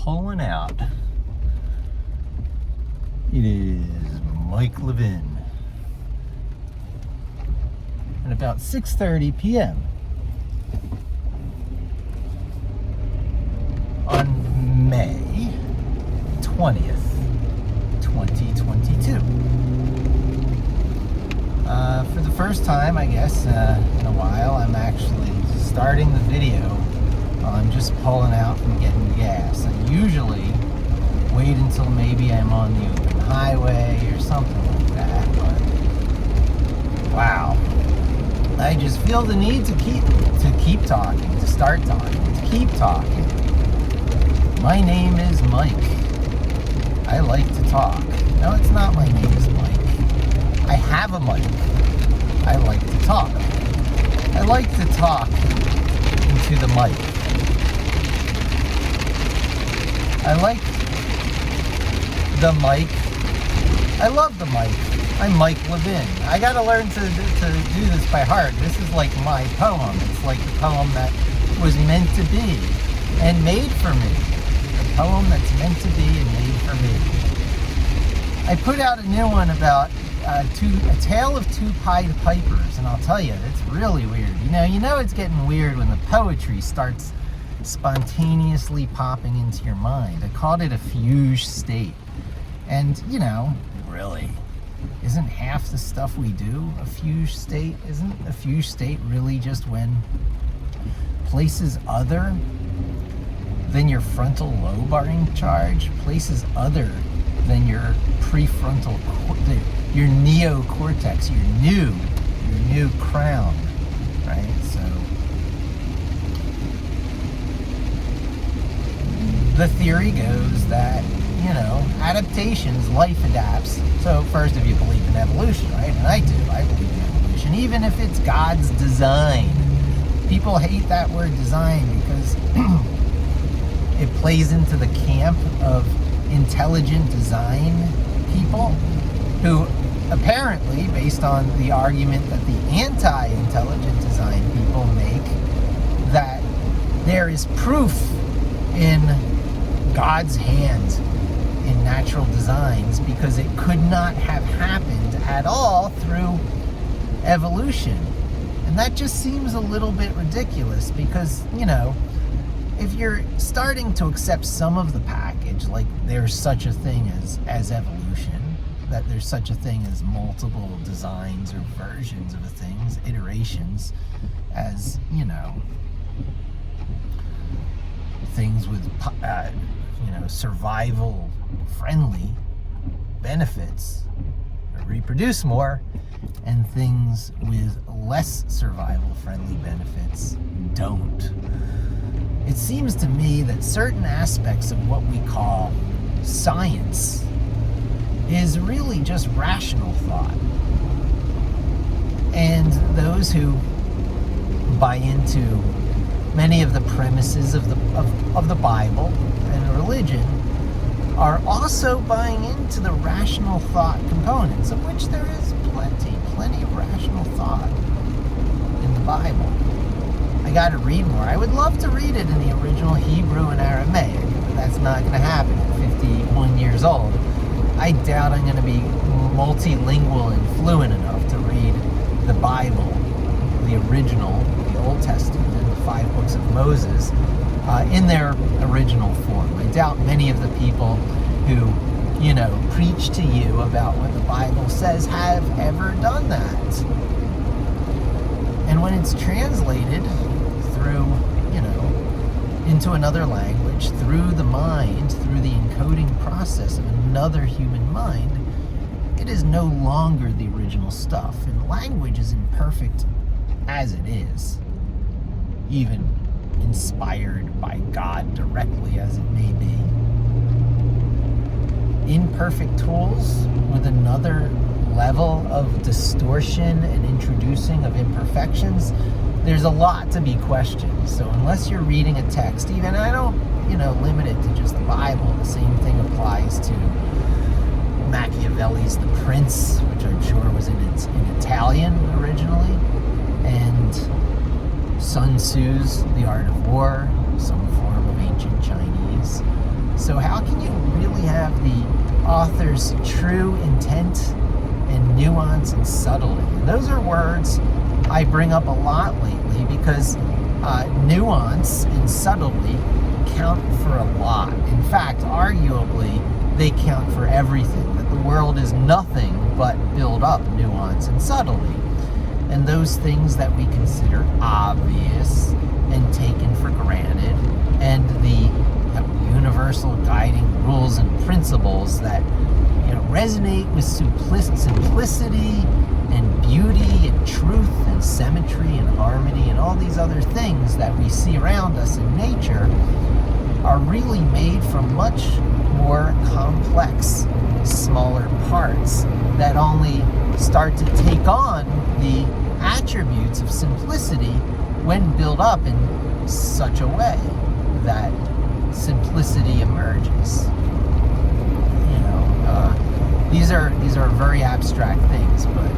pulling out. It is Mike Levin. At about 6:30 p.m. on May 20th, 2022. For the first time, I guess, in a while, I'm actually starting the video while I'm just pulling out from getting gas. I usually wait until maybe I'm on the open highway or something like that, but wow. I just feel the need to keep talking, to start talking, to keep talking. My name is Mike. I like to talk. No, it's not my name is Mike. I have a mic. I like to talk. I like to talk into the mic. I like the mic. I love the mic. I'm Mike Levin. I gotta learn to do this by heart. This is like my poem. It's like the poem that was meant to be and made for me. The poem that's meant to be and made for me. I put out a new one about A Tale of Two Pied Pipers, and I'll tell you, it's really weird. You know it's getting weird when the poetry starts spontaneously popping into your mind. I called it a fugue state. And, really, isn't half the stuff we do a fugue state? Isn't a fugue state really just when places other than your frontal lobe are in charge? Places other than your prefrontal, your neocortex, your new crown, right? So the theory goes that, adaptations, life adapts. So first, if you believe in evolution, right? And I do, I believe in evolution, even if it's God's design. People hate that word design because it plays into the camp of intelligent design people who apparently, based on the argument that the anti-intelligent design people make, that there is proof in God's hand in natural designs because it could not have happened at all through evolution. And that just seems a little bit ridiculous because, if you're starting to accept some of the package, like there's such a thing as evolution, that there's such a thing as multiple designs or versions of a thing's iterations, as, things with, survival friendly benefits reproduce more, and things with less survival friendly benefits don't. It seems to me that certain aspects of what we call science is really just rational thought. And those who buy into many of the premises of the Bible and religion are also buying into the rational thought components, of which there is plenty of rational thought in the Bible. I got to read more. I would love to read it in the original Hebrew and Aramaic, but that's not going to happen at 51 years old. I doubt I'm going to be multilingual and fluent enough to read the Bible, the original, the Old Testament, and the 5 books of Moses in their original form. I doubt many of the people who, preach to you about what the Bible says have ever done that. And when it's translated through, into another language, through the mind, through the encoding process of another human mind, it is no longer the original stuff. And language is imperfect as it is, even inspired by God directly as it may be. Imperfect tools with another level of distortion and introducing of imperfections, there's a lot to be questioned. So unless you're reading a text, even I don't, limit it to just the Bible. The same thing applies to Machiavelli's The Prince, which I'm sure was in Italian originally, and Sun Tzu's The Art of War, some form of ancient Chinese. So how can you really have the author's true intent and nuance and subtlety? And those are words I bring up a lot lately because nuance and subtlety count for a lot. In fact, arguably, they count for everything. That the world is nothing but build up nuance and subtlety. And those things that we consider obvious and taken for granted, and the universal guiding rules and principles that resonate with simplicity and beauty and truth and symmetry and harmony and all these other things that we see around us in nature are really made from much more complex, smaller parts that only start to take on the attributes of simplicity when built up in such a way that simplicity emerges. These are very abstract things, but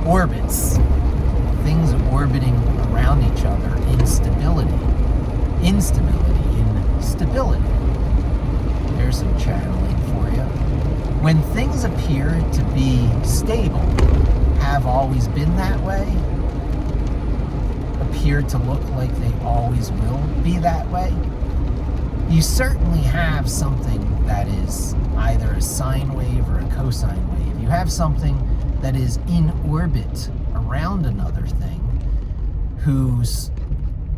orbits, things orbiting around each other, instability, in stability. There's some channeling for you. When things appear to be stable, have always been that way, appear to look like they always will be that way, you certainly have something that is either a sine wave or a cosine wave. You have something that is in orbit around another thing whose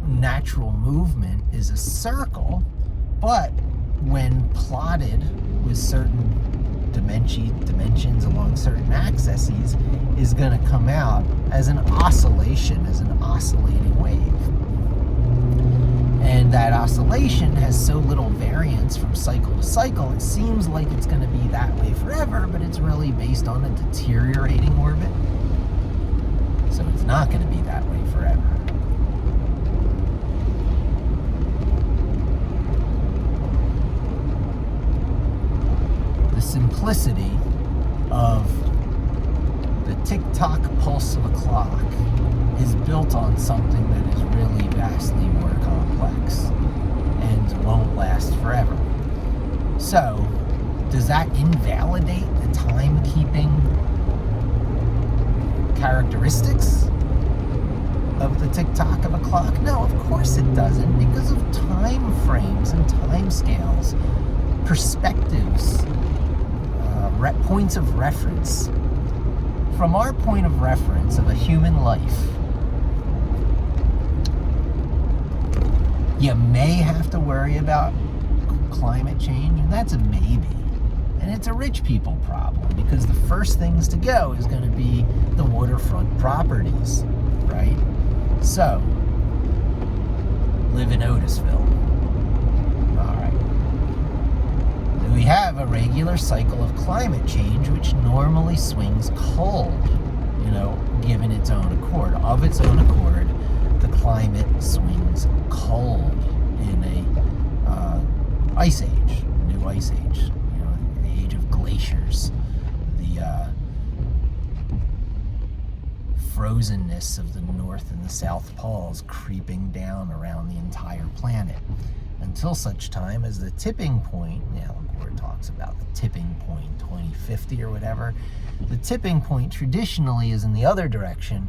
natural movement is a circle, but when plotted with certain dimensions along certain axes, is going to come out as an oscillation, as an oscillating wave. And that oscillation has so little variance from cycle to cycle, it seems like it's going to be that way forever, but it's really based on a deteriorating orbit. So it's not going to be that way forever. The simplicity of the tick-tock pulse of a clock is built on something that is really vastly more complex and won't last forever. So, does that invalidate the timekeeping characteristics of the tick-tock of a clock? No, of course it doesn't, because of time frames and time scales, perspectives, points of reference. From our point of reference of a human life, you may have to worry about climate change, and that's a maybe. And it's a rich people problem, because the first things to go is going to be the waterfront properties, right? So, live in Otisville. We have a regular cycle of climate change which normally swings cold, given its own accord. Of its own accord, the climate swings cold in a ice age, new ice age, the age of glaciers, the frozenness of the North and the South Poles creeping down around the entire planet. Until such time as the tipping point, Gore talks about the tipping point 2050 or whatever. The tipping point traditionally is in the other direction,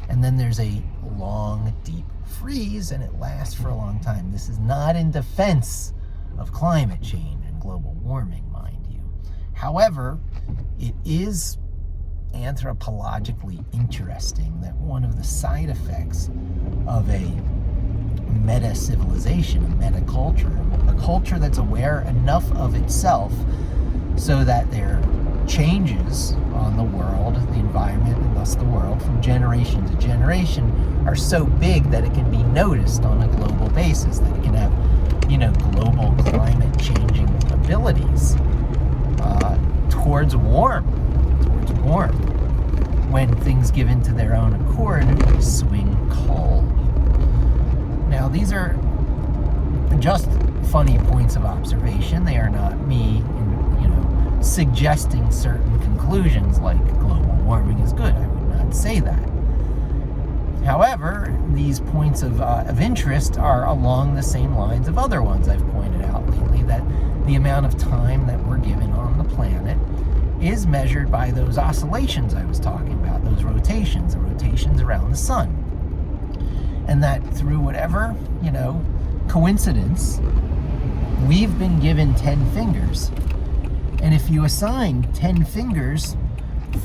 and then there's a long, deep freeze, and it lasts for a long time. This is not in defense of climate change and global warming, mind you. However, it is anthropologically interesting that one of the side effects of a meta-civilization, a meta-culture, a culture that's aware enough of itself so that their changes on the world, the environment, and thus the world from generation to generation are so big that it can be noticed on a global basis, that it can have, global climate changing abilities towards warm. When things give into their own accord, swing cold. Now, these are just funny points of observation. They are not me, suggesting certain conclusions like global warming is good. I would not say that. However, these points of interest are along the same lines of other ones I've pointed out lately, that the amount of time that we're given on the planet is measured by those oscillations I was talking about, those rotations, the rotations around the sun. And that through whatever, coincidence, we've been given 10 fingers. And if you assign 10 fingers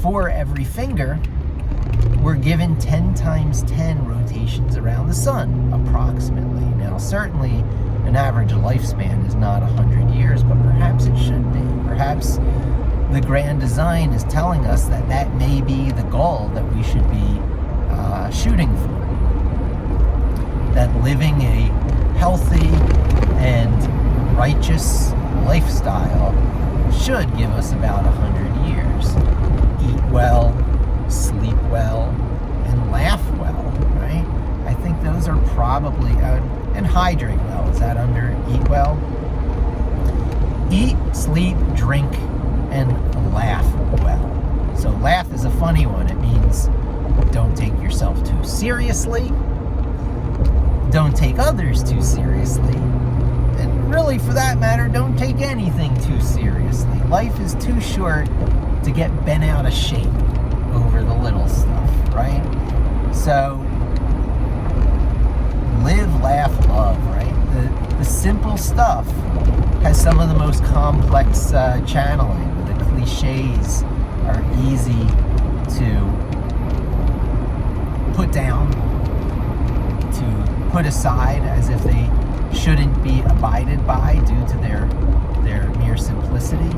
for every finger, we're given 10 times 10 rotations around the sun, approximately. Now, certainly, an average lifespan is not 100 years, but perhaps it should be. Perhaps the grand design is telling us that that may be the goal that we should be shooting for. That living a healthy and righteous lifestyle should give us about 100 years. Eat well, sleep well, and laugh well, right? I think those are probably, and hydrate well. Is that under eat well? Eat, sleep, drink, and laugh well. So laugh is a funny one. It means don't take yourself too seriously. Don't take others too seriously. And really, for that matter, don't take anything too seriously. Life is too short to get bent out of shape over the little stuff, right? So, live, laugh, love, right? The simple stuff has some of the most complex channeling. The cliches are easy to put down, to put aside as if they shouldn't be abided by due to their mere simplicity.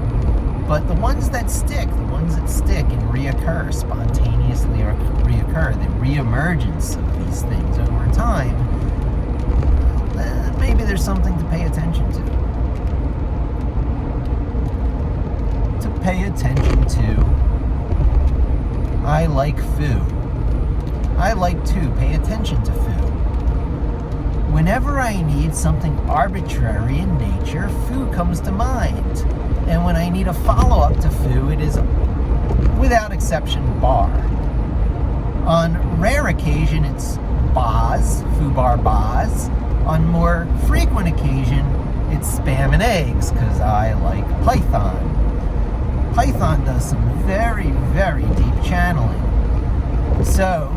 But the ones that stick and reoccur, spontaneously reoccur, the reemergence of these things over time, maybe there's something to pay attention to. To pay attention to. I like FU. I like to pay attention to FU. Whenever I need something arbitrary in nature, FU comes to mind. And when I need a follow-up to FU, it is, without exception, BAR. On rare occasion, it's BAS, FUBAR BAS. On more frequent occasion, it's spam and eggs, because I like Python. Python does some very, very deep channeling. So,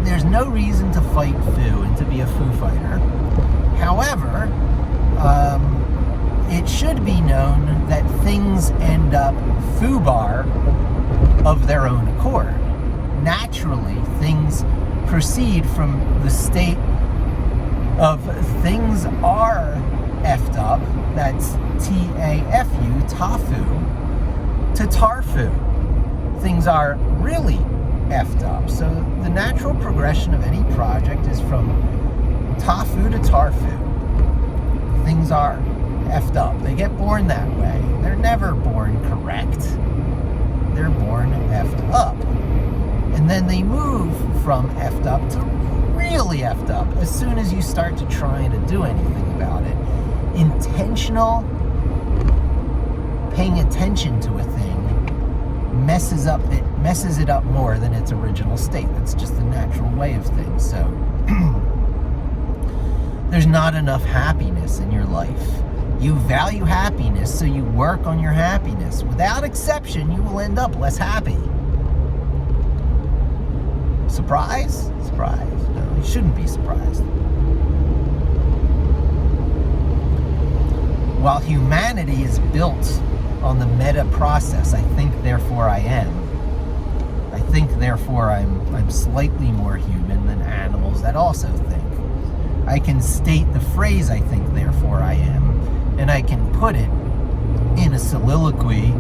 there's no reason to fight FU and to be a FU fighter. However, it should be known that things end up FUBAR of their own accord. Naturally, things proceed from the state of things are effed up, that's TAFU, TAFU, to TARFU. Things are really effed up. So the natural progression of any project is from TAFU to TARFU. Things are effed up. They get born that way. They're never born correct. They're born effed up. And then they move from effed up to really effed up as soon as you start to try to do anything about it. Intentional paying attention to a thing messes it up more than its original state. That's just the natural way of things. So there's not enough happiness in your life. You value happiness, so you work on your happiness. Without exception, you will end up less happy. Surprise? Surprise. No, you shouldn't be surprised. While humanity is built on the meta process, I think, therefore I am. I think, therefore I'm slightly more human than animals that also think. I can state the phrase, I think, therefore I am, and I can put it in a soliloquy,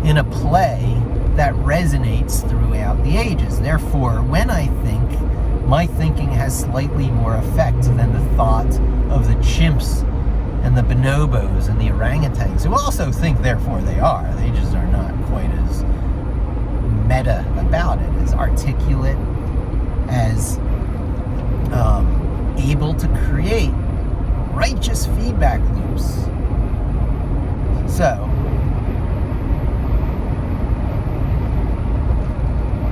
in a play that resonates throughout the ages. Therefore, when I think, my thinking has slightly more effect than the thought of the chimps and the bonobos and the orangutans, who also think, therefore they are. They just are not quite as meta about it, as articulate, as able to create righteous feedback loops. So,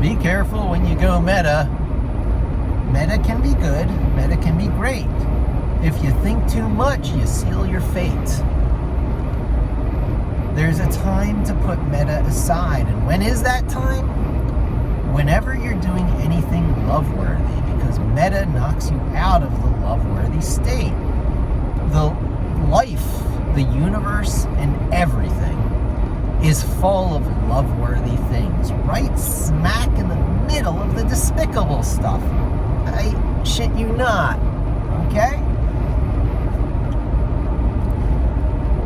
be be careful when you go meta. Meta can be good, meta can be great. If you think too much, you seal your fate. There's a time to put meta aside, and when is that time? Whenever you're doing anything love-worthy, because meta knocks you out of the love-worthy state. The life, the universe, and everything is full of love-worthy things, right smack in the middle of the despicable stuff. I shit you not, okay?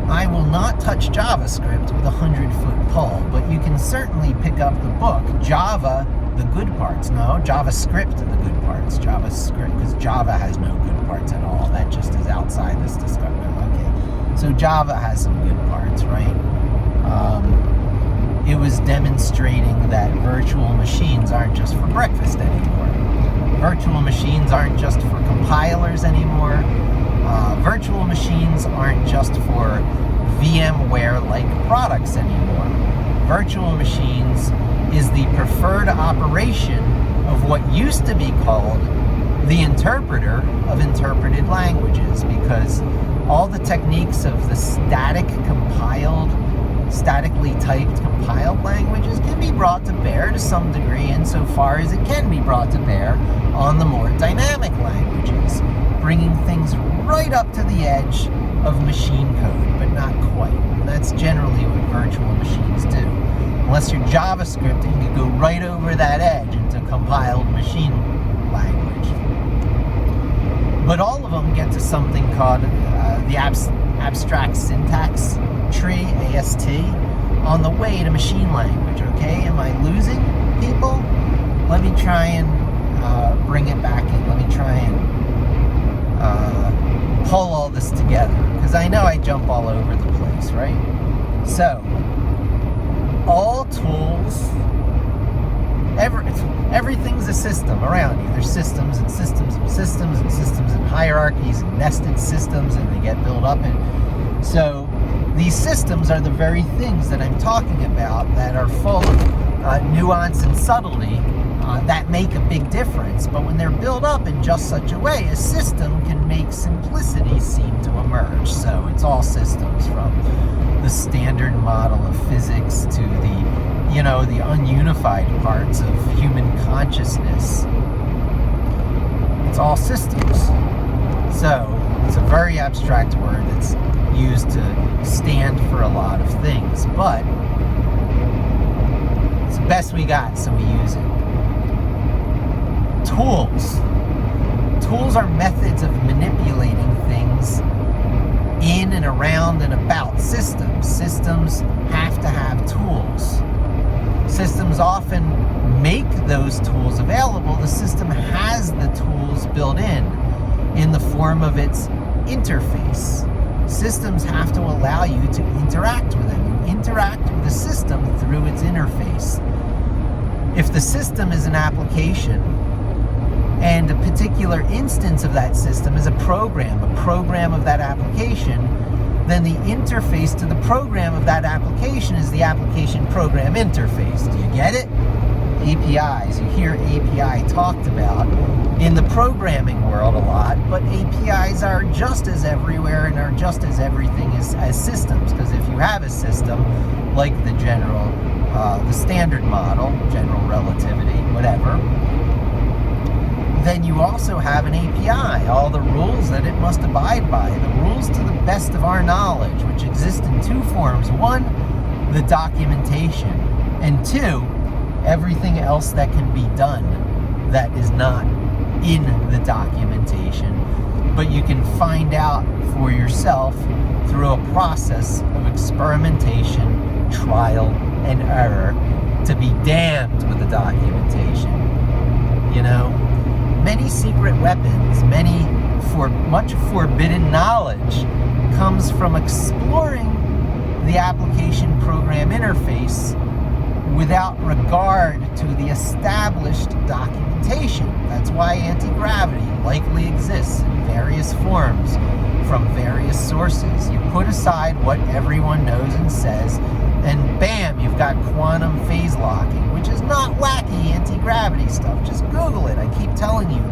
I will not touch JavaScript with a 100-foot pole, but you can certainly pick up the book, Java, the good parts. No, JavaScript, the good parts. JavaScript, because Java has no good parts at all. That just is outside this discussion. Okay, so Java has some good parts, right? It was demonstrating that virtual machines aren't just for breakfast anymore. Virtual machines aren't just for compilers anymore. Virtual machines aren't just for VMware-like products anymore. Virtual machines is the preferred operation of what used to be called the interpreter of interpreted languages, because all the techniques of the statically typed compiled languages can be brought to bear to some degree, insofar as it can be brought to bear on the more dynamic languages, bringing things right up to the edge of machine code, but not quite. And that's generally what virtual machines do. Unless you're JavaScript, it can go right over that edge into compiled machine language. But all of them get to something called the abstract syntax tree, AST, on the way to machine language, okay? Am I losing people? Let me try and bring it back in. Let me try and pull all this together, because I know I jump all over the place, right? So, all tools, everything's a system around you. There's systems and systems and systems and systems and hierarchies and nested systems, and they get built up. And so these systems are the very things that I'm talking about that are full of nuance and subtlety that make a big difference. But when they're built up in just such a way, a system can make simplicity seem to emerge. So it's all systems, from the standard model of physics to the ununified parts of human consciousness. It's all systems. So it's a very abstract word that's used to stand for a lot of things, but it's the best we got, so we use it. Tools. Tools are methods of manipulating things in and around and about systems. Systems have to have tools. Systems often make those tools available. The system has the tools built in the form of its interface. Systems have to allow you to interact with them. You interact with the system through its interface. If the system is an application, and a particular instance of that system is a program of that application, then the interface to the program of that application is the application program interface. Do you get it? APIs. You hear API talked about in the programming world a lot, but APIs are just as everywhere and are just as everything as systems, because if you have a system like the standard model, general relativity, whatever, then you also have an API, all the rules that it must abide by, the rules to the best of our knowledge, which exist in two forms. One, the documentation, and two, everything else that can be done that is not in the documentation, but you can find out for yourself through a process of experimentation, trial, and error, to be damned with the documentation. Many secret weapons, much forbidden knowledge comes from exploring the application program interface without regard to the established documentation. That's why anti-gravity likely exists in various forms from various sources. You put aside what everyone knows and says And bam, you've got quantum phase locking, which is not wacky anti-gravity stuff. Just Google it. I keep telling you,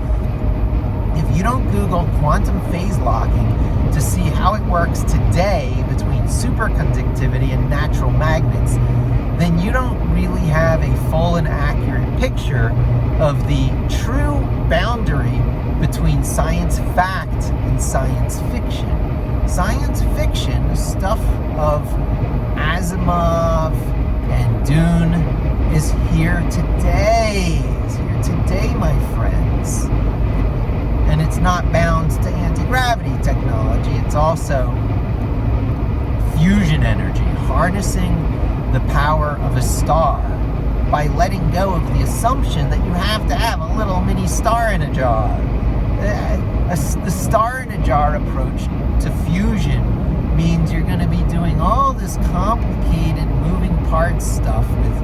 if you don't Google quantum phase locking to see how it works today between superconductivity and natural magnets, then you don't really have a full and accurate picture of the true boundary between science fact and science fiction. Science fiction, stuff of Asimov and Dune, is here today. It's here today, my friends. And it's not bound to anti-gravity technology. It's also fusion energy, harnessing the power of a star by letting go of the assumption that you have to have a little mini star in a jar. The star in a jar approach to fusion means you're going to be doing all this complicated moving parts stuff with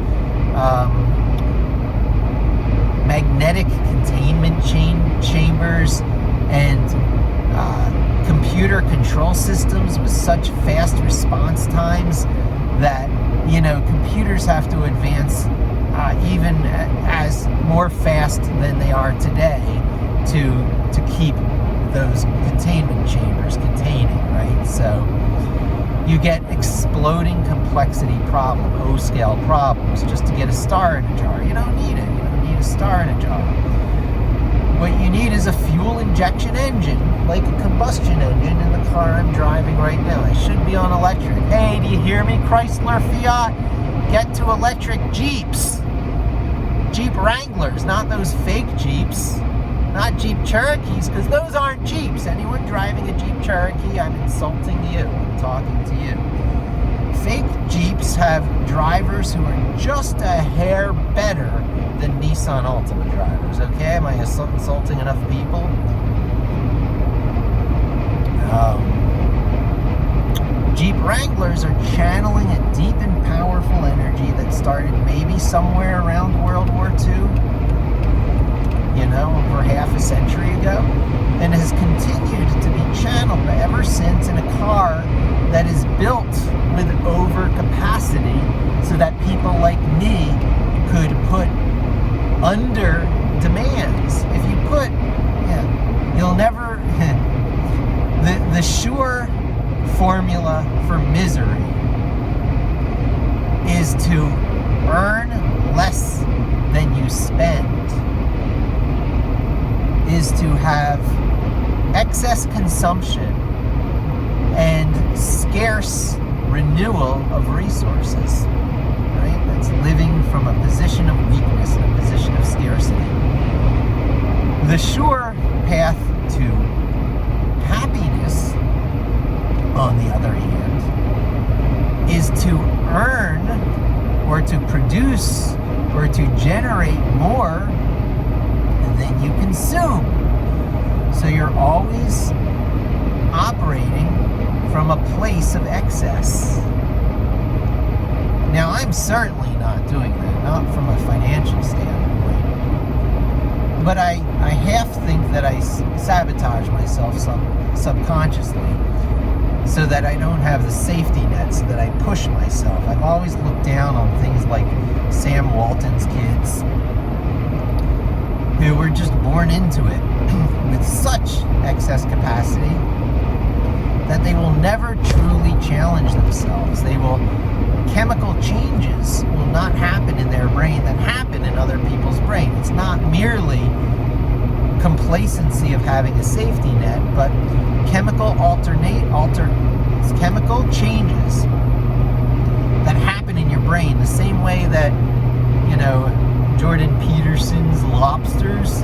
magnetic containment chambers and computer control systems with such fast response times that, you know, computers have to advance even as more fast than they are today to keep those containment chambers containing, right? So you get exploding complexity problem, O-scale problems, just to get a star in a jar. You don't need it. You don't need a star in a jar. What you need is a fuel injection engine, like a combustion engine in the car I'm driving right now. I should be on electric. Hey, do you hear me, Chrysler, Fiat? Get to electric Jeeps. Jeep Wranglers, not those fake Jeeps. Not Jeep Cherokees, because those aren't Jeeps. Anyone driving a Jeep Cherokee, I'm insulting you. I'm talking to you. Fake Jeeps have drivers who are just a hair better than Nissan Altima drivers, okay? Am I insulting enough people? Jeep Wranglers are channeling a deep and powerful energy that started maybe somewhere around World War II, you know, over half a century ago, and has continued to be channeled ever since in a car that is built with overcapacity so that people like me could put under demands. If you put, you'll never, the sure formula for misery is to earn less than you spend, is to have excess consumption and scarce renewal of resources, right? That's living from a position of weakness and a position of scarcity. The sure path to happiness, on the other hand, is to earn or to produce or to generate more than you consume. So you're always operating from a place of excess. Now, I'm certainly not doing that, not from a financial standpoint. But I half think that I sabotage myself subconsciously so that I don't have the safety net, so that I push myself. I've always looked down on things like Sam Walton's kids, who were just born into it with such excess capacity that they will never truly challenge themselves. Chemical changes will not happen in their brain that happen in other people's brain. It's not merely complacency of having a safety net, but chemical changes that happen in your brain, the same way that, you know, Jordan Peterson's lobsters,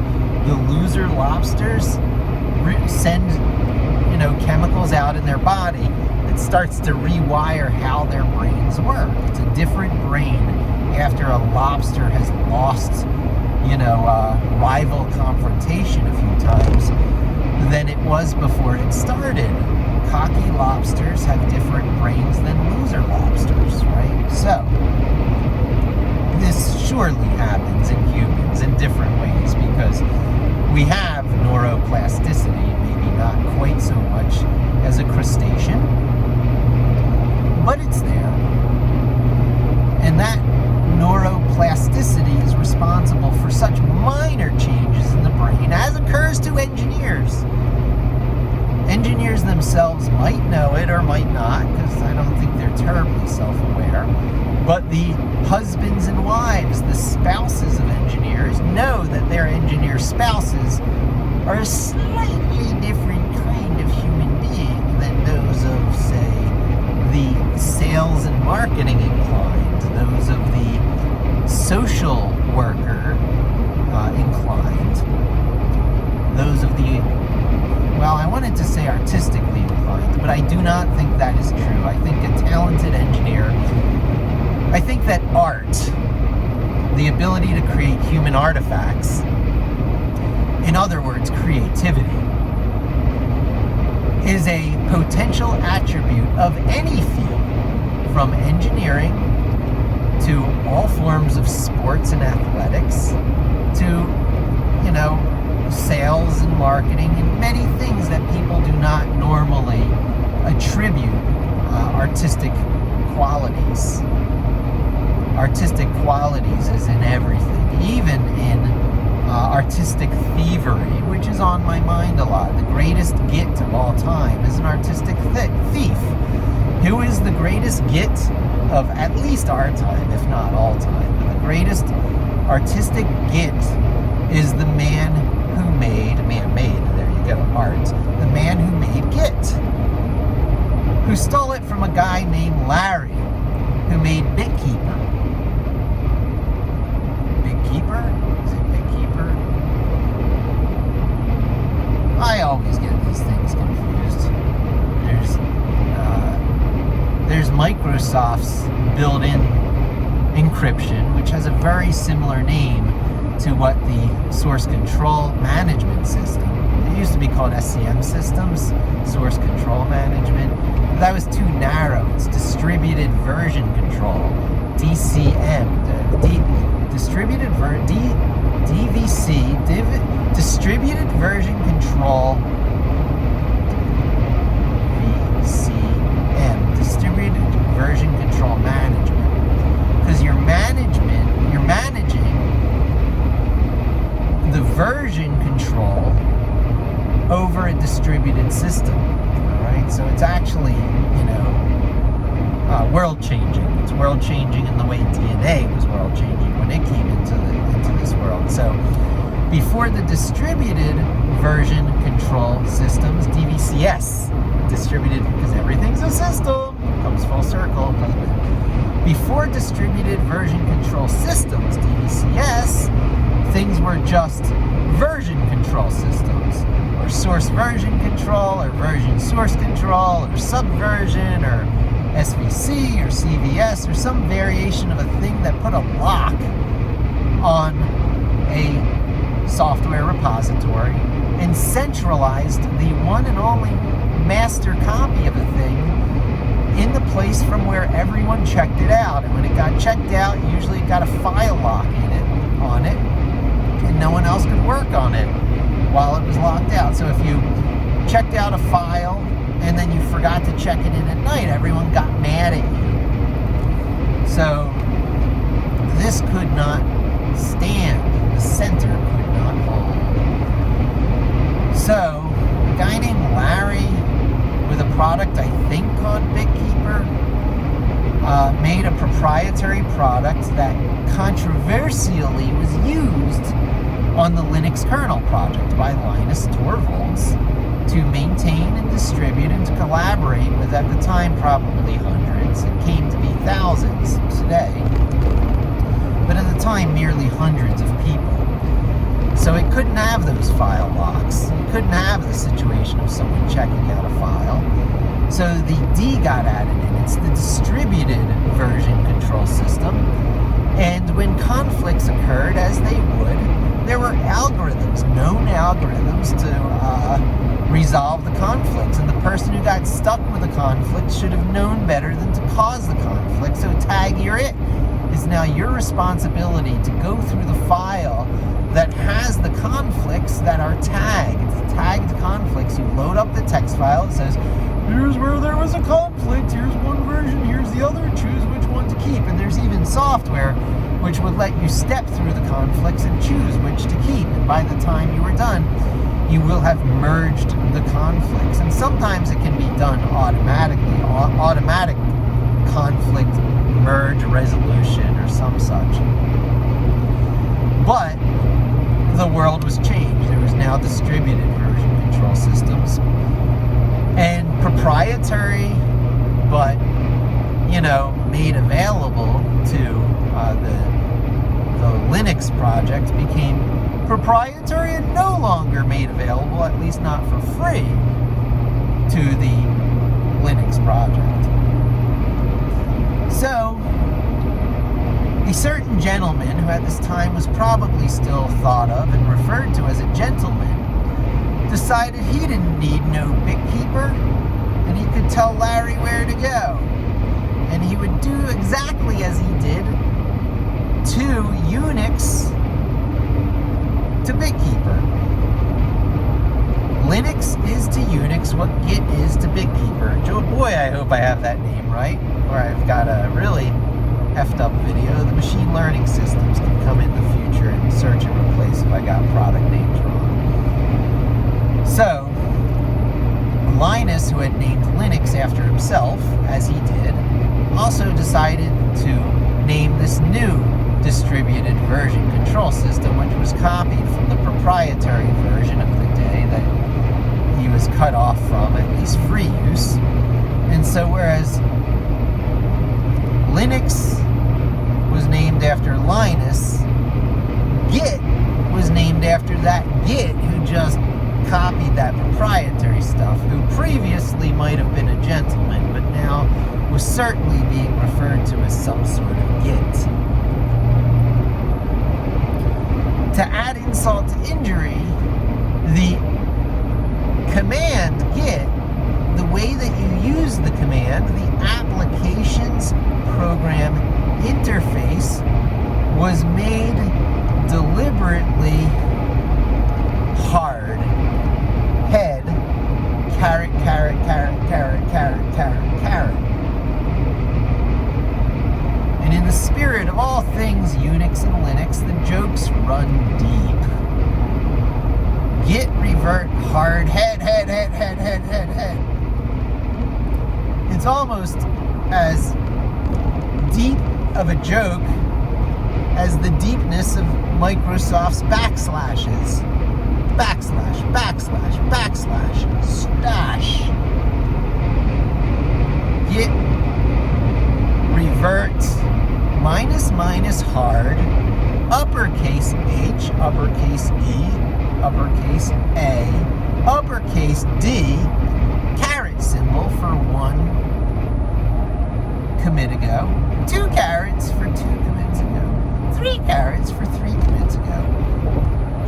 the loser lobsters, send, you know, chemicals out in their body that starts to rewire how their brains work. It's a different brain after a lobster has lost, you know, rival confrontation a few times than it was before it started. Cocky lobsters have different brains than loser lobsters, right? So this surely happens in humans in different ways because we have neuroplasticity, maybe not quite so much as a crustacean, but it's there. it or might not, because I don't think they're terribly self-aware. But the husbands and wives, the spouses of engineers, know that their engineer spouses are a slightly different kind of human being than those of, say, the sales and marketing inclined, those of the social worker inclined, those of the, well, I wanted to say artistically inclined, but I do not think that is true. I think a talented engineer, I think that art, the ability to create human artifacts, in other words, creativity, is a potential attribute of any field, from engineering to all forms of sports and athletics to, sales and marketing and many things that people do not normally attribute artistic qualities. Artistic qualities is in everything, even in artistic thievery, which is on my mind a lot. The greatest git of all time is an artistic thief. Who is the greatest git of at least our time, if not all time? The greatest artistic git is the man who made, there you go, art. The man who made git, who stole it from a guy named Larry, who made BitKeeper. BitKeeper? Is it BitKeeper? I always get these things confused. There's Microsoft's built-in encryption, which has a very similar name to what the source control management system. It used to be called SCM systems, source control management. But that was too narrow. It's distributed version control, DCM, distributed version control, VCM, distributed version control management. Because you're managing the version control over a distributed system. All right, so it's actually, world-changing. It's world-changing in the way DNA was world-changing when it came into this world. So before the distributed version control systems, DVCS, distributed, because everything's a system, comes full circle, doesn't it? Before distributed version control systems, DVCS, things were just version control systems, or source version control, or version source control, or subversion, or SVC, or CVS, or some variation of a thing that put a lock on a software repository and centralized the one and only master copy of a thing in the place from where everyone checked it out. And when it got checked out, usually it got a file lock on it, and no one else could work on it while it was locked out. So if you checked out a file and then you forgot to check it in at night, everyone got mad at you. So this could not stand. The center could not hold. So a guy named Larry, with a product I think called BitKeeper, made a proprietary product that controversially was used on the Linux kernel project by Linus Torvalds to maintain and distribute and to collaborate with, at the time, probably hundreds. It came to be thousands today, but at the time, merely hundreds of people. So it couldn't have those file locks. It couldn't have the situation of someone checking out a file. So the D got added in. It's the distributed version control system. And when conflicts occurred, as they would, there were algorithms, known algorithms, to resolve the conflicts. And the person who got stuck with the conflict should have known better than to cause the conflict. So tag you're it. It's now your responsibility to go through the file that has the conflicts that are tagged. Tagged conflicts. You load up the text file. It says, here's where there was a conflict. Here's one version. Here's the other. Choose which one to keep. And there's even software which would let you step through the conflicts and choose which to keep. And by the time you were done, you will have merged the conflicts. And sometimes it can be done automatically, automatic conflict merge resolution or some such. But the world was changed. There was now distributed version control systems. And proprietary, but, made available to the Linux project became proprietary and no longer made available, at least not for free, to the Linux project. So, a certain gentleman, who at this time was probably still thought of and referred to as a gentleman, decided he didn't need no bookkeeper, and he could tell Larry where to go. And he would do exactly as he did to Unix to bookkeeper. Linux is to Unix what Git is to bookkeeper. Joe boy, I hope I have that name right, or I've got a really effed up video. The machine learning systems can come in the future and search and replace if I got product names wrong. So, Linus, who had named Linux after himself, as he did, also decided to name this new distributed version control system, which was copied from the proprietary version of the day that he was cut off from, at least free use. And so whereas Linux was named after Linus, Git was named after that Git who just copied that proprietary stuff, who previously might have been a gentleman, but now was certainly being referred to as some sort of Git. To add insult to injury, the command Git, the way that you use the command, the application's program interface was made deliberately hard. Head, caret, caret, caret, caret, caret, caret, caret. And in the spirit of all things Unix and Linux, the jokes run deep. Git revert hard, head, head, head, head, head, head, head. It's almost as deep of a joke as the deepness of Microsoft's backslashes. Backslash, backslash, backslash, stash. Git revert minus minus hard, uppercase H, uppercase E, uppercase A, uppercase D, caret symbol for 1 commit ago, 2 carets for 2 commits ago, 3 carets for 3 commits ago,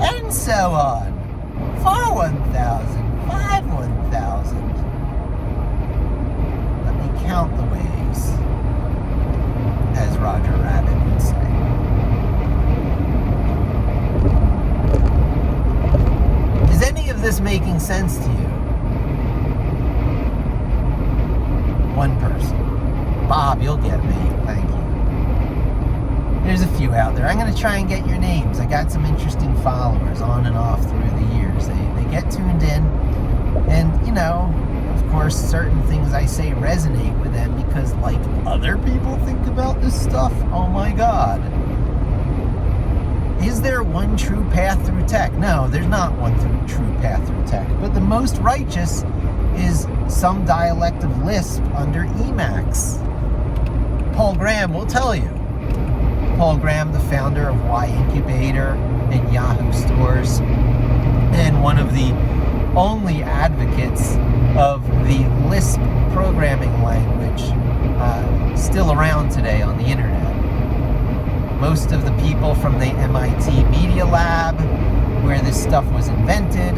and so on. 4 1,000, 5 1,000. Let me count the ways, as Roger Rabbit would say. Is any of this making sense to you? One person. Bob, you'll get me. Thank you. There's a few out there. I'm going to try and get your names. I got some interesting followers on and off through the years. They get tuned in, and, of course, certain things I say resonate with them because, like, other people think about this stuff. Oh my God. Is there one true path through tech? No, there's not one true path through tech. But the most righteous is some dialect of Lisp under Emacs. Paul Graham will tell you. Paul Graham, the founder of Y Incubator and Yahoo Stores, and one of the only advocates of the Lisp programming language still around today on the internet. Most of the people from the MIT Media Lab, where this stuff was invented,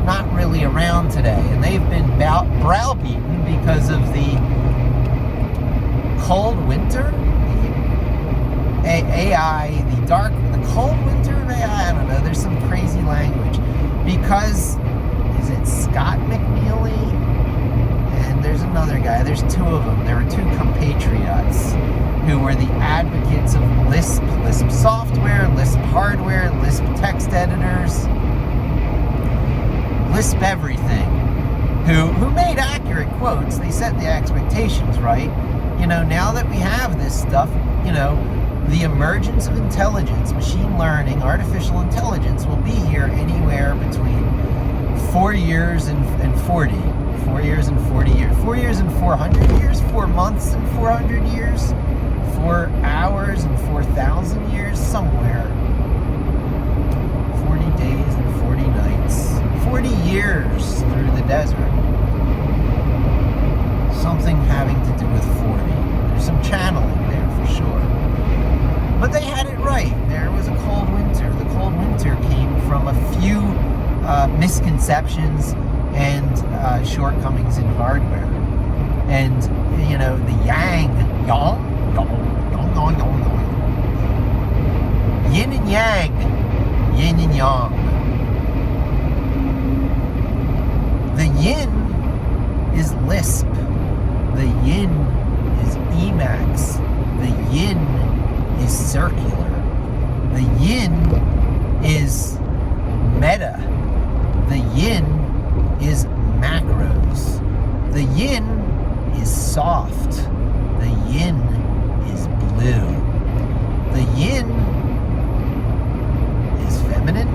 not really around today. And they've been browbeaten because of the cold winter, the cold winter of AI, I don't know, there's some crazy language. Because, is it Scott McNeely? And there's another guy, there's 2 of them. There were 2 compatriots who were the advocates of Lisp, Lisp software, Lisp hardware, Lisp text editors. lisp everything, who made accurate quotes. They set the expectations right. Now that we have this stuff, the emergence of intelligence, machine learning, artificial intelligence will be here anywhere between 4 years and 40. 4 years and 40 years. 4 years and 400 years. 4 months and 400 years. 4 hours and 4,000 years. Somewhere. 40 days and 40 nights. 40 years through the desert. Something having to do with 40. There's some channeling there for sure. But they had it right. There was a cold winter. The cold winter came from a few misconceptions and shortcomings in hardware. And, the yang, yin and yang, yin and yang. The yin is Lisp. The yin is Emacs. The yin is circular. The yin is meta. The yin is macros. The yin is soft. The yin is blue. The yin is feminine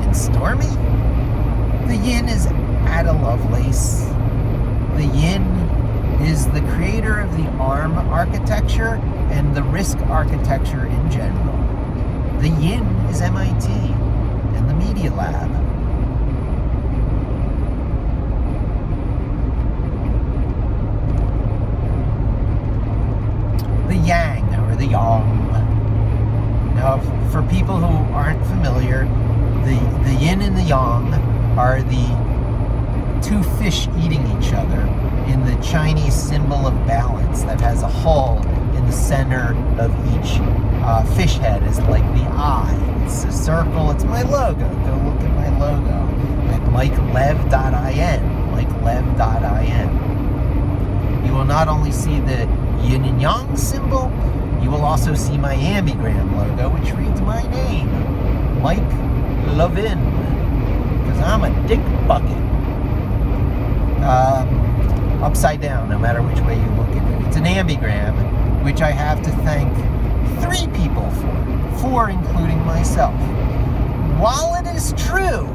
and stormy. The yin is Ada Lovelace. The yin is the creator of the ARM architecture and the RISC architecture in general. The yin is MIT and the Media Lab. The yang, or the yang. Now, for people who aren't familiar, the yin and the yang are the two fish eating each other in the Chinese symbol of balance that has a hole in the center of each fish head is like the eye. It's a circle. It's my logo. Go look at my logo at mikelev.in. mikelev.in. You will not only see the yin and yang symbol, you will also see my ambigram logo, which reads my name, Mike Levin, because I'm a dick bucket. Upside down, no matter which way you look at it. It's an ambigram, which I have to thank 3 people for including myself. While it is true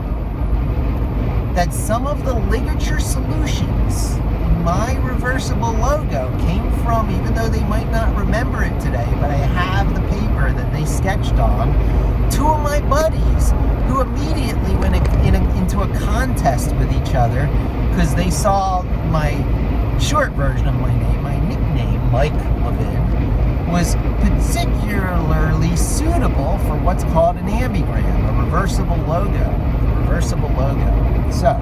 that some of the ligature solutions in my reversible logo came from, even though they might not remember it today, but I have the paper that they sketched on, 2 of my buddies who immediately went into a contest with each other because they saw my short version of my name, my nickname, Mike Levin, was particularly suitable for what's called an ambigram, a reversible logo. So,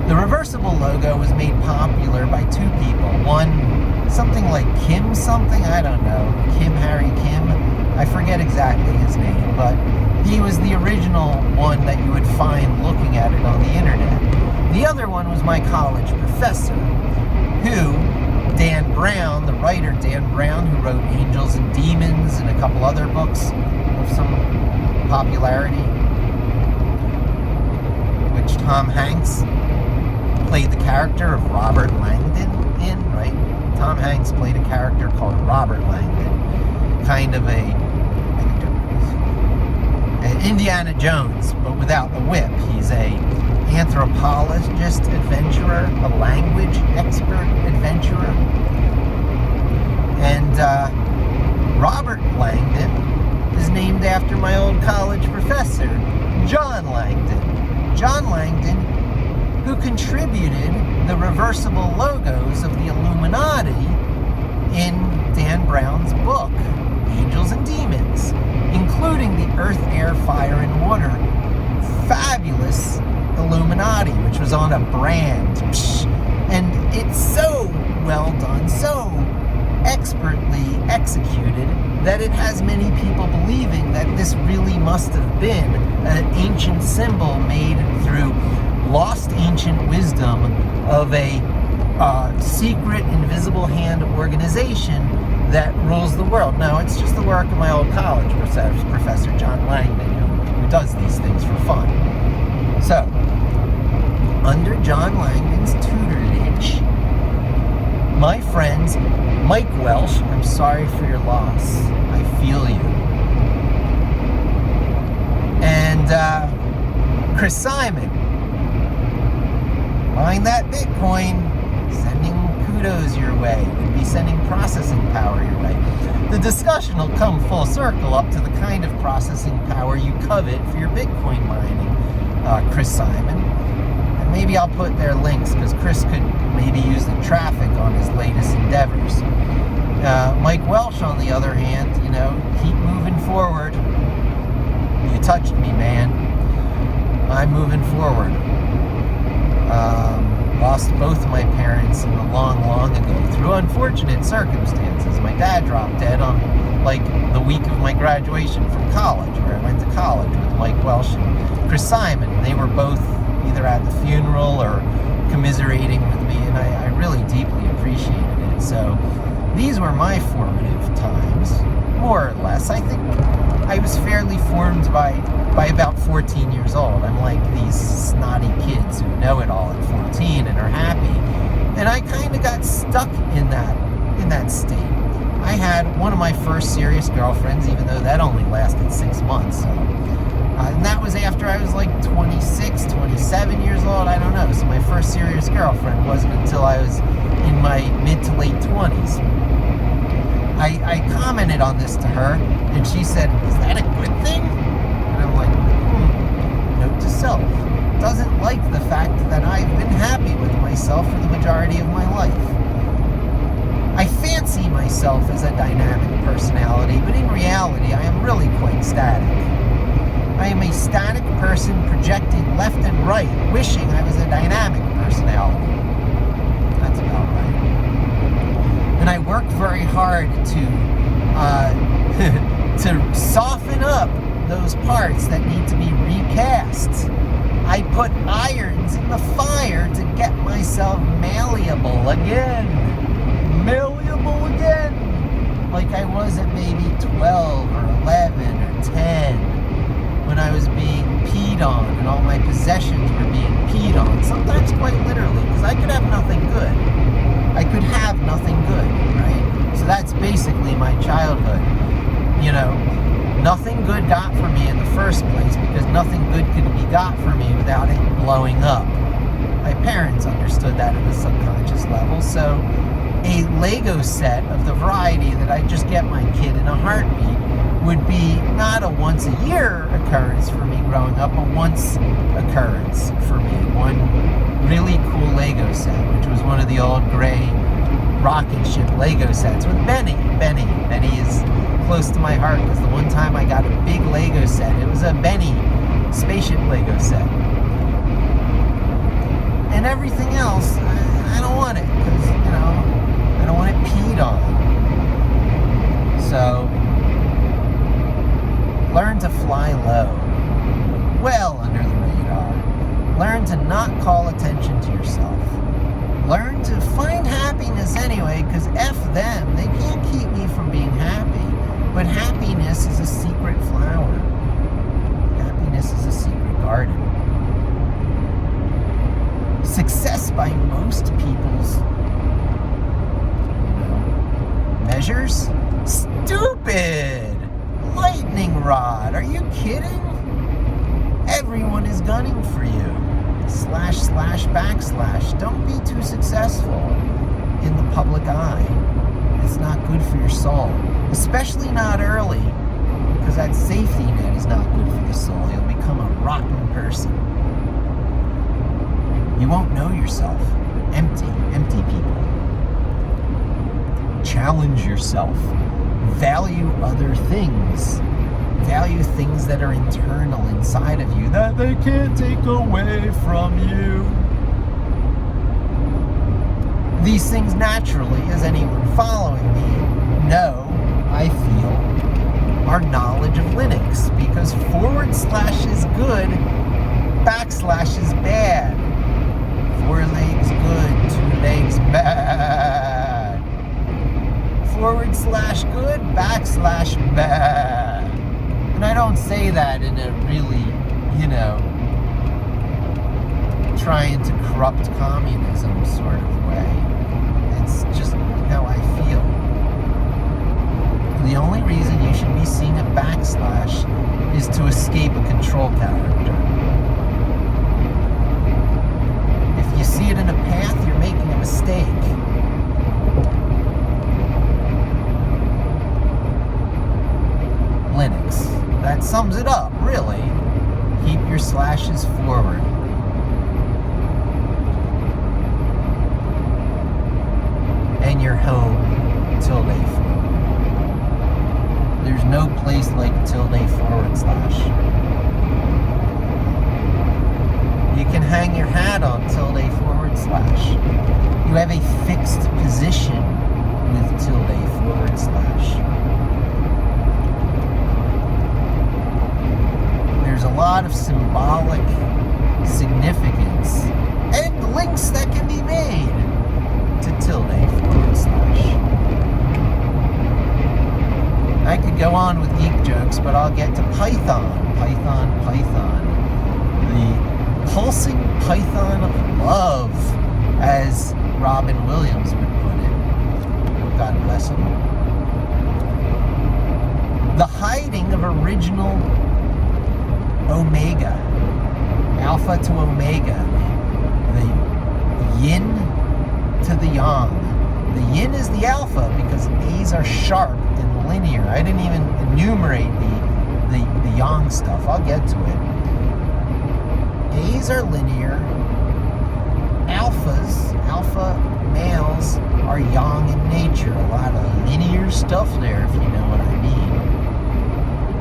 the reversible logo was made popular by 2 people. One, something like Kim something, I don't know, Harry Kim, I forget exactly his name, but he was the original one that you would find looking at it on the internet. The other one was my college professor, who, Dan Brown, the writer Dan Brown, who wrote Angels and Demons and a couple other books of some popularity, which Tom Hanks played the character of Robert Langdon in, right? Tom Hanks played a character called Robert Langdon, kind of an Indiana Jones, but without the whip. He's a anthropologist adventurer, a language expert adventurer. And Robert Langdon is named after my old college professor, John Langdon. John Langdon, who contributed the reversible logos of the Illuminati in Dan Brown's book, Angels and Demons, including the Earth, Air, Fire, and Water fabulous Illuminati, which was on a brand. And it's so well done, so expertly executed, that it has many people believing that this really must have been an ancient symbol made through lost ancient wisdom of a secret invisible hand organization that rules the world. No, it's just the work of my old college professor, John Langdon, who who does these things for fun. So, under John Langdon's tutelage, my friends Mike Welsh, I'm sorry for your loss. I feel you. And Chris Simon, mind that Bitcoin, sending kudos your way, would be sending processing power your way. The discussion will come full circle up to the kind of processing power you covet for your Bitcoin mining, Chris Simon. And maybe I'll put their links, because Chris could maybe use the traffic on his latest endeavors. Mike Welsh, on the other hand, keep moving forward. You touched me, man. I'm moving forward. Lost both of my parents long ago through unfortunate circumstances. My dad dropped dead on the week of my graduation from college, where I went to college with Mike Welsh and Chris Simon. They were both either at the funeral or commiserating with me, and I really deeply appreciated it. So these were my formative times, more or less. I think I was fairly formed by about 14 years old. I'm like these snotty kids who know it all at 14 and are happy. And I kind of got stuck in that state. I had one of my first serious girlfriends, even though that only lasted 6 months. So, and that was after I was 26, 27 years old. I don't know. So my first serious girlfriend wasn't until I was in my mid to late 20s. I commented on this to her, and she said, "Is that a good thing?" And I'm like, note to self. Doesn't like the fact that I've been happy with myself for the majority of my life. I fancy myself as a dynamic personality, but in reality, I am really quite static. I am a static person projecting left and right, wishing I was a dynamic personality. That's about right. And I work very hard to to soften up those parts that need to be recast. I put irons in the fire to get myself malleable again. Malleable again. Like I was at maybe 12 or 11 or 10 when I was being peed on and all my possessions were being peed on. Sometimes quite literally, because I could have nothing good. I could have nothing good, right? So that's basically my childhood. Nothing good got for me in the first place because nothing good could be got for me without it blowing up. My parents understood that at a subconscious level, so a Lego set of the variety that I just get my kid in a heartbeat would be not a once a year occurrence for me growing up, a once occurrence for me. One really cool Lego set, which was one of the old gray rocket ship Lego sets with Benny. Benny is close to my heart because the one time I got a big Lego set, it was a Benny spaceship Lego set. And everything else, I don't want it because, I don't want it peed on. So, learn to fly low, well under the radar. Learn to not call attention to yourself. Learn to find happiness anyway, because F them, they can't keep me from being happy. But happiness is a secret flower. Happiness is a secret garden. Success by most people's measures? Stupid! Lightning rod, are you kidding? Everyone is gunning for you. // Don't be too successful in the public eye. It's not good for your soul. Especially not early, because that safety net is not good for the soul. You'll become a rotten person. You won't know yourself. Empty people. Challenge yourself. Value other things. Value things that are internal inside of you that they can't take away from you. These things naturally, as anyone following me know, I feel, are knowledge of Linux, because / is good, / is bad. 4 legs good, 2 legs bad. / good, / bad. And I don't say that in a really, trying to corrupt communism sort of way. It's just how I feel. The only reason you should be seeing a backslash is to escape a control character. If you see it in a path, you're making a mistake. Linux. That sums it up, really. Keep your slashes forward. And you're home tilde forward. There's no place like tilde /. You can hang your hat on tilde /. You have a fixed position with tilde /. There's a lot of symbolic significance and links that can be made to tilde /. I could go on with geek jokes, but I'll get to Python. Python. The pulsing python of love, as Robin Williams would put it. God bless him. The hiding of original omega, alpha to omega, the yin to the yang. The yin is the alpha because A's are sharp and linear. I didn't even enumerate the yang stuff. I'll get to it. A's are linear. Alpha males are yang in nature. A lot of linear stuff there, if you know what I mean.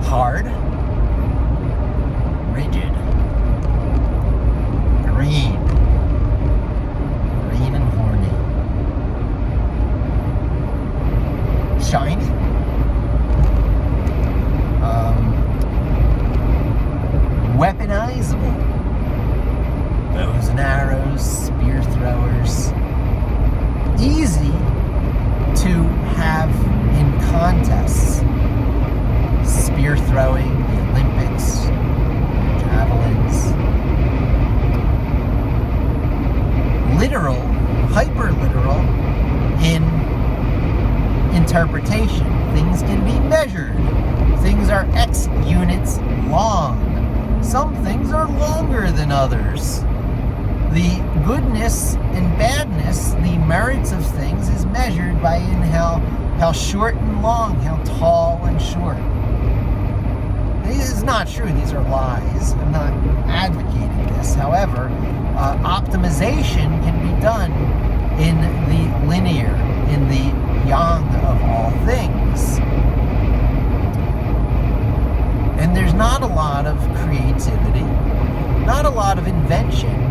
Hard. Rigid. Green and horny. Shiny. Weaponizable. Bows and arrows, spear throwers. Easy to have in contests. Spear throwing, the Olympics, javelins. Literal, hyper-literal in interpretation. Things can be measured. Things are X units long. Some things are longer than others. The goodness and badness, the merits of things is measured by in how short and long, how tall and short. This is not true. These are lies. I'm not advocating this. However, optimization can be done in the linear, in the yang of all things. And there's not a lot of creativity, not a lot of invention,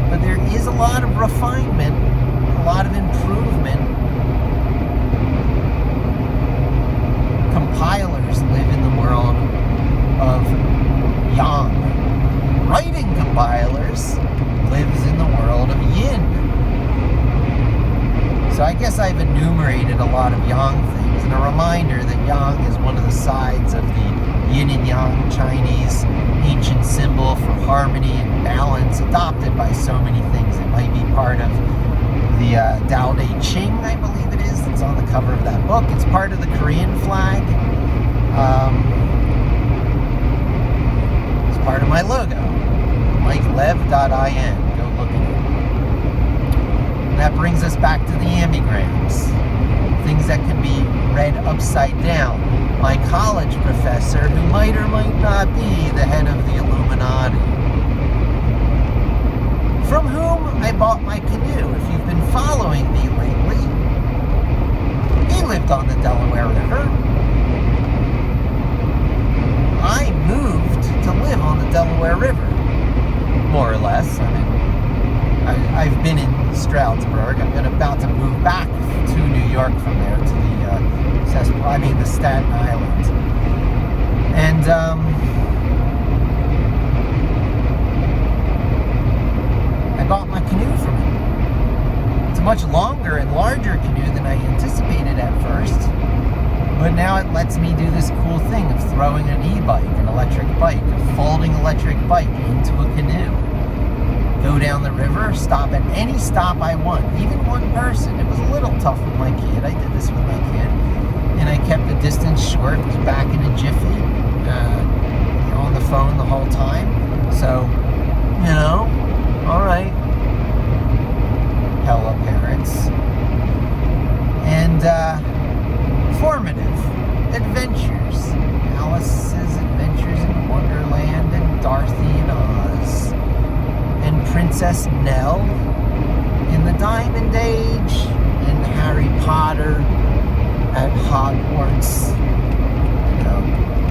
but there is a lot of refinement, a lot of improvement. Compilers live in the world of yang. Writing compilers lives in the world of yin. So I guess I've enumerated a lot of yang things, and a reminder that yang is one of the sides of the Yin and Yang Chinese ancient symbol for harmony and balance, adopted by so many things. It might be part of the Tao Te Ching, I believe it is, that's on the cover of that book. It's part of the Korean flag. It's part of my logo, MikeLev.in. Go look at it. And that brings us back to the ambigrams, things that can be read upside down. My college professor, who might or might not be the head of the Illuminati, from whom I bought my canoe. If you've been following me lately, he lived on the Delaware River. I moved to live on the Delaware River, more or less. I mean, I've been in Stroudsburg. I'm about to move back to New York from there to the the Staten Island. And I bought my canoe from him. It's a much longer and larger canoe than I anticipated at first, But now it lets me do this cool thing of throwing an e-bike, an electric bike, a folding electric bike into a canoe. Go down the river, stop at any stop I want, even one person. It was a little tough with my kid. I did this with my kid. And I kept the distance short, was back in a jiffy, on the phone the whole time. So, all right, hella parents. And formative adventures. Alice's Adventures in Wonderland and Dorothy in Oz. And Princess Nell in the Diamond Age. And Harry Potter at Hogwarts.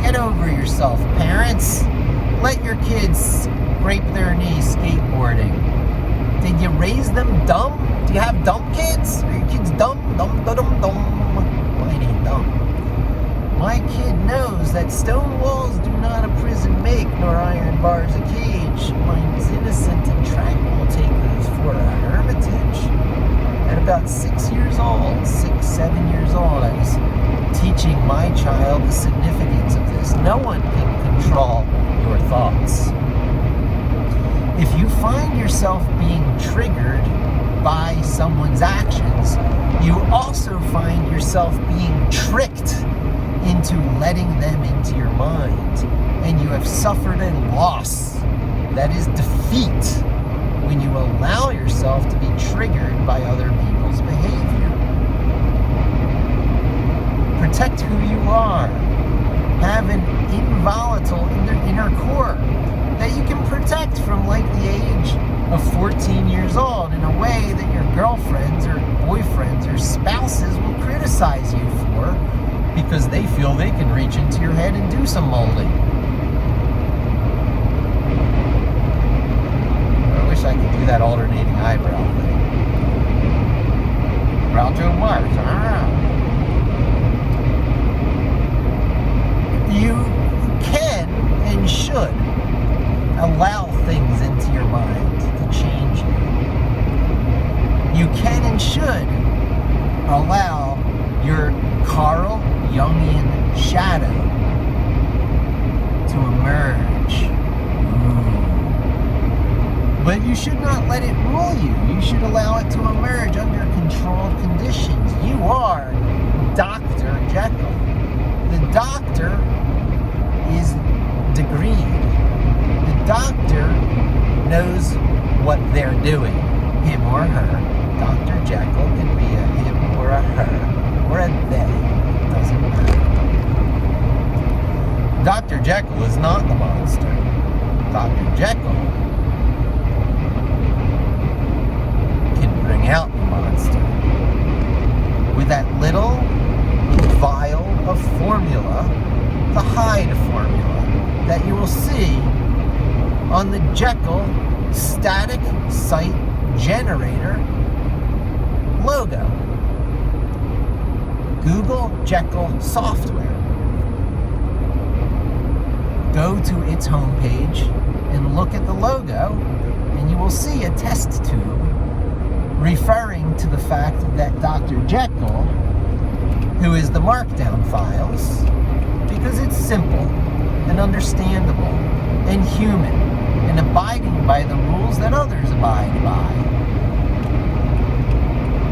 Get over yourself, parents. Let your kids scrape their knees skateboarding. Did you raise them dumb? Do you have dumb kids? Are your kids dumb? Dumb. Why ain't he dumb? My kid knows that stone walls do not a prison make, nor iron bars a cage. Mine's innocent and tranquil, take those for a hermitage. At about 6 years old, 7 years old, I was teaching my child the significance of this. No one can control your thoughts. If you find yourself being triggered by someone's actions, you also find yourself being tricked into letting them into your mind. And you have suffered a loss. That is defeat when you allow yourself to be triggered by other people's behavior. Protect who you are. Have an involatile inner core that you can protect from like the age of 14 years old in a way that your girlfriends or boyfriends or spouses will criticize you for because they feel they can reach into your head and do some molding. I wish I could do that alternating eyebrow thing. Groucho Marx. You can and should allow things into your mind to change you. You can and should allow your Carl Jungian shadow to emerge. But you should not let it rule you. You should allow it to emerge under controlled conditions. You are Dr. Jekyll. The doctor is degreed. The doctor knows what they're doing, him or her. Dr. Jekyll can be a him or a her, or a they. It doesn't matter. Dr. Jekyll is not the monster. Dr. Jekyll can bring out the monster with that little vial of formula, the Hyde formula, that you will see on the Jekyll static site generator logo. Google Jekyll software. Go to its homepage and look at the logo, and you will see a test tube referring to the fact that Dr. Jekyll, who is the markdown files, because it's simple and understandable and human and abiding by the rules that others abide by,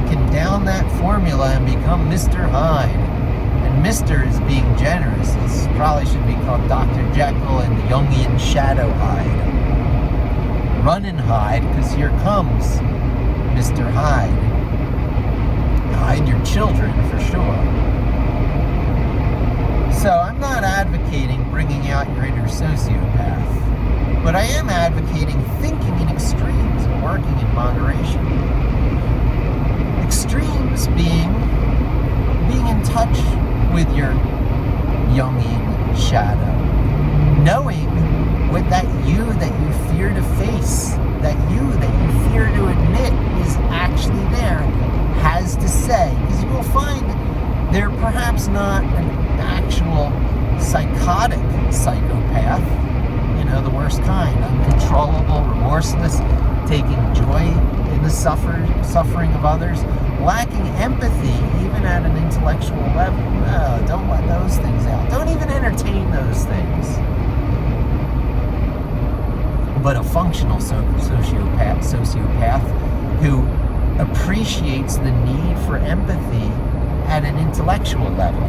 can down that formula and become Mr. Hyde. And Mr. is being generous. This probably should be called Dr. Jekyll and the Jungian Shadow Hyde. Run and hide, because here comes Mr. Hyde. Hide your children, for sure. So I'm not advocating bringing out your inner sociopath, but I am advocating thinking in extremes and working in moderation. Extremes being in touch with your Jungian shadow, knowing what that you fear to face, that you fear to admit is actually there, has to say, because you will find they're perhaps not an actual psychotic psychopath, the worst kind, uncontrollable, remorseless, taking joy in the suffering of others, lacking empathy, even at an intellectual level. No, don't let those things out. Don't even entertain those things. But a functional sociopath who appreciates the need for empathy at an intellectual level.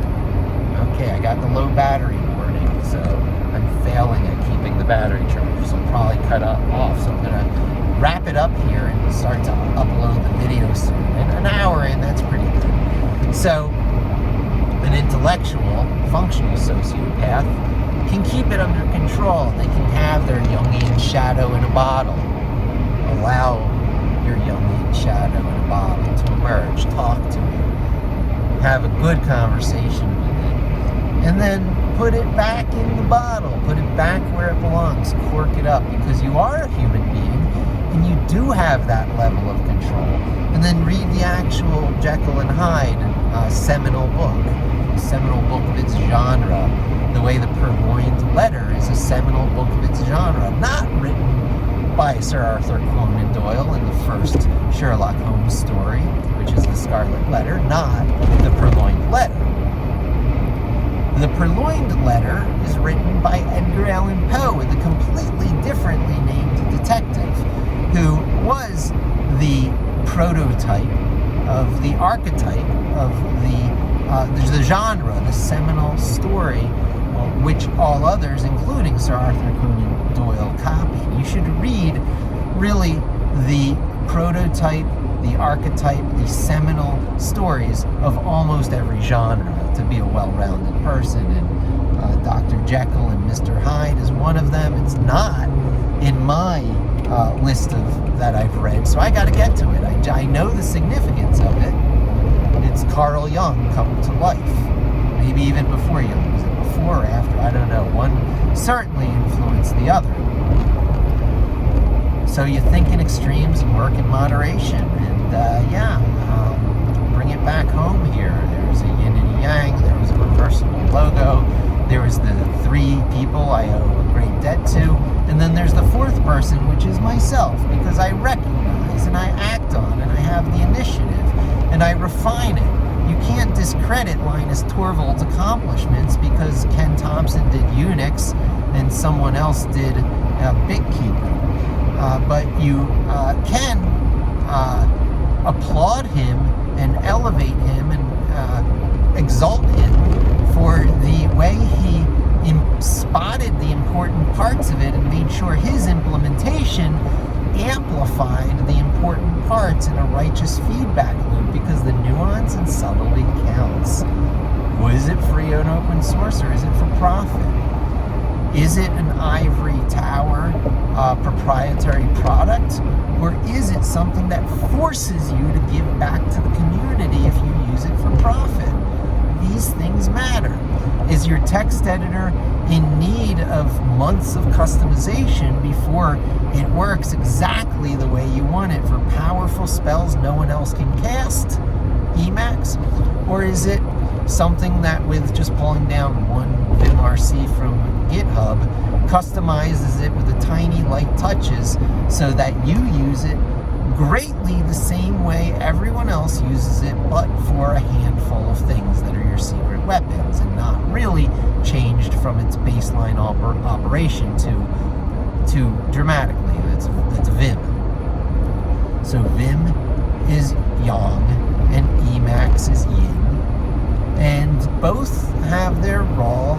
Okay, I got the low battery warning, so I'm failing at keeping the battery charged. So I'll probably cut off. So I'm going to wrap it up here and start to upload the video soon. And an hour in, that's pretty good. So, an intellectual, functional sociopath can keep it under control. They can have their Jungian shadow in a bottle. Allow your Jungian shadow in a bottle to emerge. Talk to it. Have a good conversation with it. And then put it back in the bottle. Put it back where it belongs. Cork it up, because you are a human being and you do have that level of control. And then read the actual Jekyll and Hyde seminal book of its genre. The way the Purloined Letter is a seminal book of its genre, not written by Sir Arthur Conan Doyle in the first Sherlock Holmes story, which is the Scarlet Letter, not the Purloined Letter. The Purloined Letter is written by Edgar Allan Poe, with a completely differently named detective, who was the prototype of the archetype of the genre, the seminal story, which all others, including Sir Arthur Conan Doyle, copied. You should read, really, the prototype, the archetype, the seminal stories of almost every genre to be a well-rounded person. And Dr. Jekyll and Mr. Hyde is one of them. It's not in my list of that I've read, so I got to get to it. I know the significance of it. It's Carl Jung come to life. Maybe even before Jung. Was it before or after? I don't know. One certainly influenced the other. So you think in extremes and work in moderation. And bring it back home here. There's a Yin and a Yang. There was a reversible logo. There was the 3 people I owe a great debt to. And then there's the 4th person, which is myself, because I recognize and I act on and I have the initiative and I refine it. You can't discredit Linus Torvalds' accomplishments because Ken Thompson did Unix and someone else did BitKeeper. But you can applaud him and elevate him and exalt him for the way he spotted the important parts of it and made sure his implementation amplified the important parts in a righteous feedback loop, because the nuance and subtlety counts. Was it free and open source, or is it for profit? Is it an ivory tower proprietary product, or is it something that forces you to give back to the community if you use it for profit? These things matter. Is your text editor in need of months of customization before it works exactly the way you want it for powerful spells no one else can cast, Emacs? Or is it something that with just pulling down one vimRC from GitHub customizes it with the tiny light touches so that you use it greatly the same way everyone else uses it, but for a handful of things that are your secret weapons, and not really changed from its baseline operation to dramatically. That's Vim. So Vim is Yang and Emacs is Yin, and both have their role.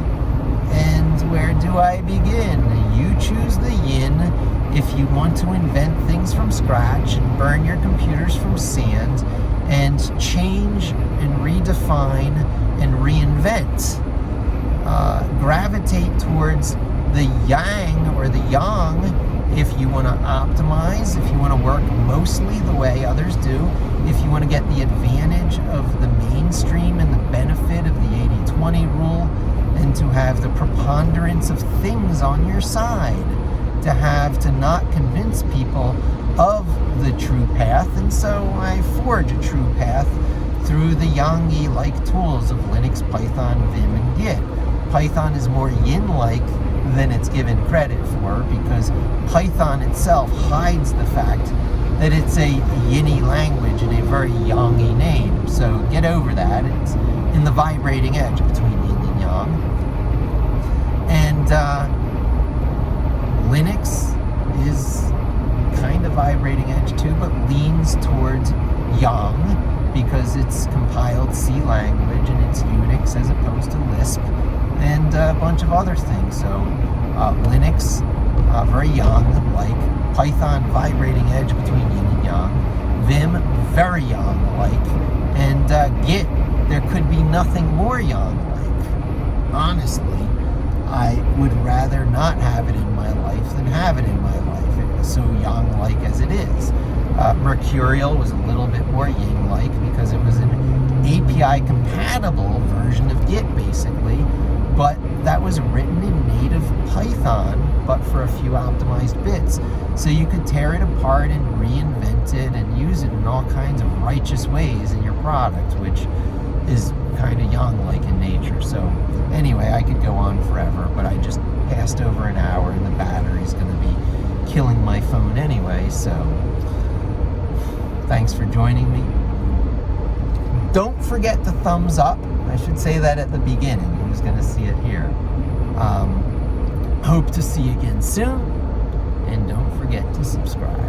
And where do I begin? You choose the Yin if you want to invent things from scratch and burn your computers from sand and change and redefine and reinvent. Gravitate towards the Yang or the Yang if you want to optimize, if you want to work mostly the way others do, if you want to get the advantage of the mainstream and the benefit of the 80-20 rule, and to have the preponderance of things on your side, to not convince people of the true path. And so I forge a true path through the Yang-like tools of Linux, Python, Vim, and Git. Python is more Yin-like than it's given credit for, because Python itself hides the fact that it's a yinny language and a very yangy name. So get over that. It's in the vibrating edge between yin and yang. And Linux is kind of vibrating edge too, but leans towards yang because it's compiled C language and it's Unix as opposed to Lisp and a bunch of other things. So Linux, very yang-like. Python, vibrating edge between yin and yang. Vim, very yang-like. And Git, there could be nothing more yang-like. Honestly, I would rather not have it in my life than have it in my life. It was so yang-like as it is. Mercurial was a little bit more yin-like because it was an API-compatible version of Git, basically. But that was written in native Python, but for a few optimized bits. So you could tear it apart and reinvent it and use it in all kinds of righteous ways in your product, which is kind of yang-like in nature. So anyway, I could go on forever, but I just passed over an hour and the battery's going to be killing my phone anyway. So thanks for joining me. Don't forget the thumbs up. I should say that at the beginning. Who's going to see it here? Hope to see you again soon. And don't forget to subscribe.